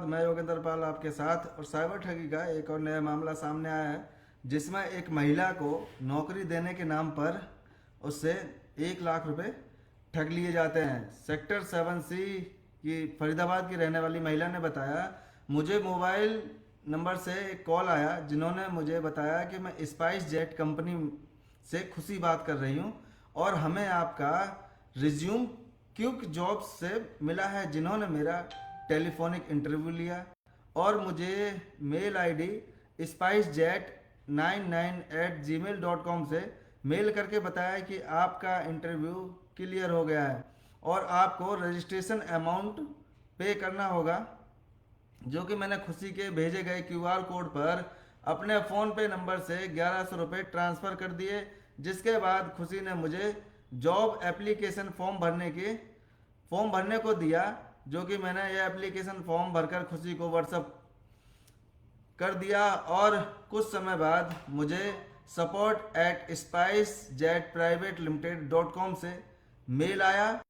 मैं योगेंद्र पाल आपके साथ और साइबर ठगी का एक और नया मामला सामने आया है, जिसमें एक महिला को नौकरी देने के नाम पर उससे 1 लाख रुपए ठग लिए जाते हैं। सेक्टर 7C की फरीदाबाद की रहने वाली महिला ने बताया, मुझे मोबाइल नंबर से एक कॉल आया जिन्होंने मुझे बताया कि मैं स्पाइस जेट कंपनी से खुशी बात कर रही हूँ और हमें आपका रिज्यूम क्विक जॉब्स से मिला है, जिन्होंने मेरा टेलीफोनिक इंटरव्यू लिया और मुझे मेल आईडी spicejet99@gmail.com से मेल करके बताया कि आपका इंटरव्यू क्लियर हो गया है और आपको रजिस्ट्रेशन अमाउंट पे करना होगा, जो कि मैंने खुशी के भेजे गए क्यूआर कोड पर अपने फ़ोन पे नंबर से 1100 रुपये ट्रांसफ़र कर दिए। जिसके बाद खुशी ने मुझे जॉब एप्लीकेशन फॉर्म भरने को दिया, जो कि मैंने यह एप्लीकेशन फॉर्म भरकर खुशी को व्हाट्सअप कर दिया और कुछ समय बाद मुझे support@spicejetprivatelimitedcom से मेल आया,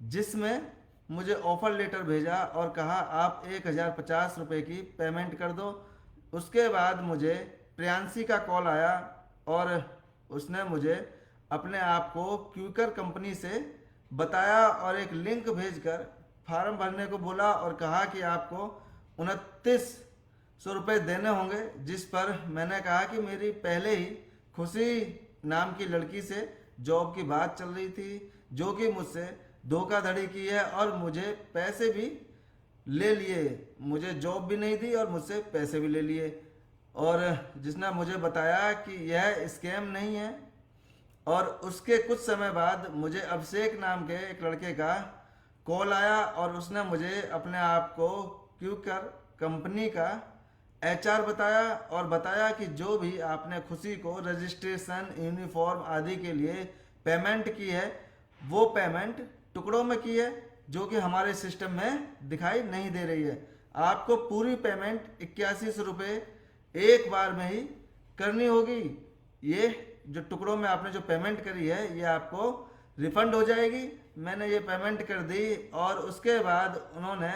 जिसमें मुझे ऑफर लेटर भेजा और कहा आप 1050 रुपये की पेमेंट कर दो। उसके बाद मुझे प्रियांशी का कॉल आया और उसने मुझे अपने आप को क्यूकर कंपनी से बताया और एक लिंक भेजकर फार्म भरने को बोला और कहा कि आपको 2900 रुपये देने होंगे। जिस पर मैंने कहा कि मेरी पहले ही खुशी नाम की लड़की से जॉब की बात चल रही थी, जो कि मुझसे धोखाधड़ी की है और मुझे पैसे भी ले लिए, मुझे जॉब भी नहीं दी और मुझसे पैसे भी ले लिए। और जिसने मुझे बताया कि यह स्कैम नहीं है। और उसके कुछ समय बाद मुझे अभिषेक नाम के एक लड़के का कॉल आया और उसने मुझे अपने आप को क्यूकर कंपनी का एचआर बताया और बताया कि जो भी आपने खुशी को रजिस्ट्रेशन, यूनिफॉर्म आदि के लिए पेमेंट की है, वो पेमेंट टुकड़ों में की है, जो कि हमारे सिस्टम में दिखाई नहीं दे रही है। आपको पूरी पेमेंट 8100 रुपये एक बार में ही करनी होगी। ये जो टुकड़ों में आपने जो पेमेंट करी है, ये आपको रिफंड हो जाएगी। मैंने ये पेमेंट कर दी और उसके बाद उन्होंने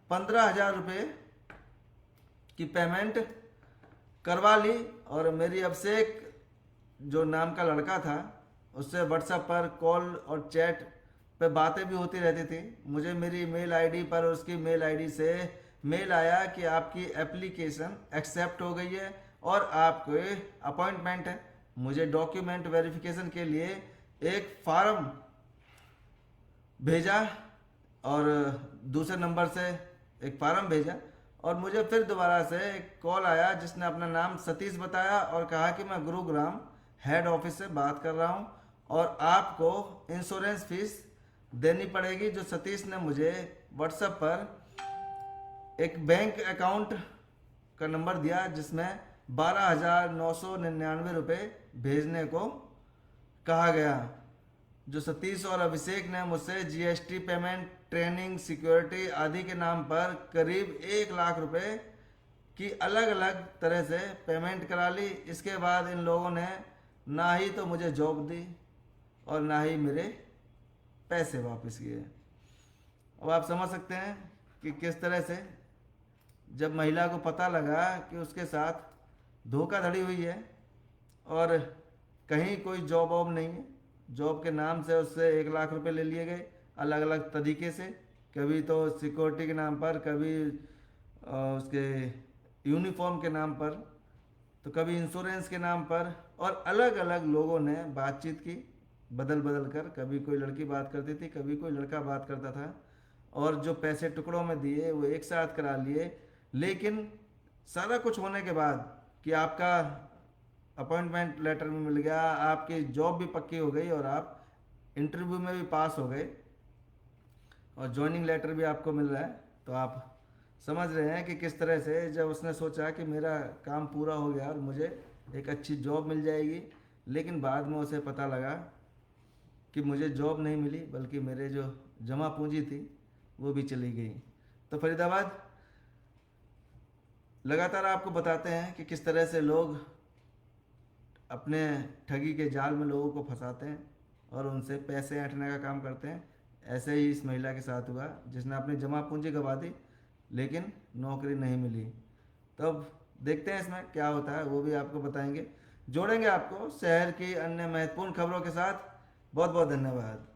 15,000 रुपये की पेमेंट करवा ली और मेरी अभिषेक जो नाम का लड़का था उससे व्हाट्सएप पर कॉल और चैट पे बातें भी होती रहती थी। मुझे मेरी मेल आईडी पर उसकी मेल आईडी से मेल आया कि आपकी एप्लीकेशन एक्सेप्ट हो गई है और आपको अपॉइंटमेंट है। मुझे डॉक्यूमेंट वेरिफिकेशन के लिए एक फार्म भेजा और दूसरे नंबर से एक फार्म भेजा और मुझे फिर दोबारा से एक कॉल आया जिसने अपना नाम सतीश बताया और कहा कि मैं गुरुग्राम हेड ऑफिस से बात कर रहा हूं और आपको इंश्योरेंस फीस देनी पड़ेगी। जो सतीश ने मुझे व्हाट्सएप पर एक बैंक अकाउंट का नंबर दिया जिसमें 12,999 रुपये भेजने को कहा गया। जो सतीश और अभिषेक ने मुझसे जीएसटी पेमेंट, ट्रेनिंग, सिक्योरिटी आदि के नाम पर करीब 1 लाख रुपए की अलग अलग तरह से पेमेंट करा ली। इसके बाद इन लोगों ने ना ही तो मुझे जॉब दी और ना ही मेरे पैसे वापस किए। अब आप समझ सकते हैं कि किस तरह से जब महिला को पता लगा कि उसके साथ धोखाधड़ी हुई है और कहीं कोई जॉब वॉब नहीं है, जॉब के नाम से उससे 1 लाख रुपए ले लिए गए अलग अलग तरीके से, कभी तो सिक्योरिटी के नाम पर, कभी उसके यूनिफॉर्म के नाम पर, तो कभी इंश्योरेंस के नाम पर, और अलग अलग लोगों ने बातचीत की बदल बदल कर। कभी कोई लड़की बात करती थी, कभी कोई लड़का बात करता था और जो पैसे टुकड़ों में दिए वो एक साथ करा लिए। लेकिन सारा कुछ होने के बाद कि आपका अपॉइंटमेंट लेटर भी मिल गया, आपकी जॉब भी पक्की हो गई और आप इंटरव्यू में भी पास हो गए और ज्वाइनिंग लेटर भी आपको मिल रहा है, तो आप समझ रहे हैं कि किस तरह से जब उसने सोचा कि मेरा काम पूरा हो गया और मुझे एक अच्छी जॉब मिल जाएगी, लेकिन बाद में उसे पता लगा कि मुझे जॉब नहीं मिली बल्कि मेरे जो जमा पूंजी थी वो भी चली गई। तो फरीदाबाद लगातार आपको बताते हैं कि किस तरह से लोग अपने ठगी के जाल में लोगों को फंसाते हैं और उनसे पैसे ऐंठने का काम करते हैं। ऐसे ही इस महिला के साथ हुआ जिसने अपनी जमा पूंजी गंवा दी लेकिन नौकरी नहीं मिली। तो अब देखते हैं इसमें क्या होता है, वो भी आपको बताएंगे। जोड़ेंगे आपको शहर की अन्य महत्वपूर्ण खबरों के साथ। बहुत बहुत धन्यवाद।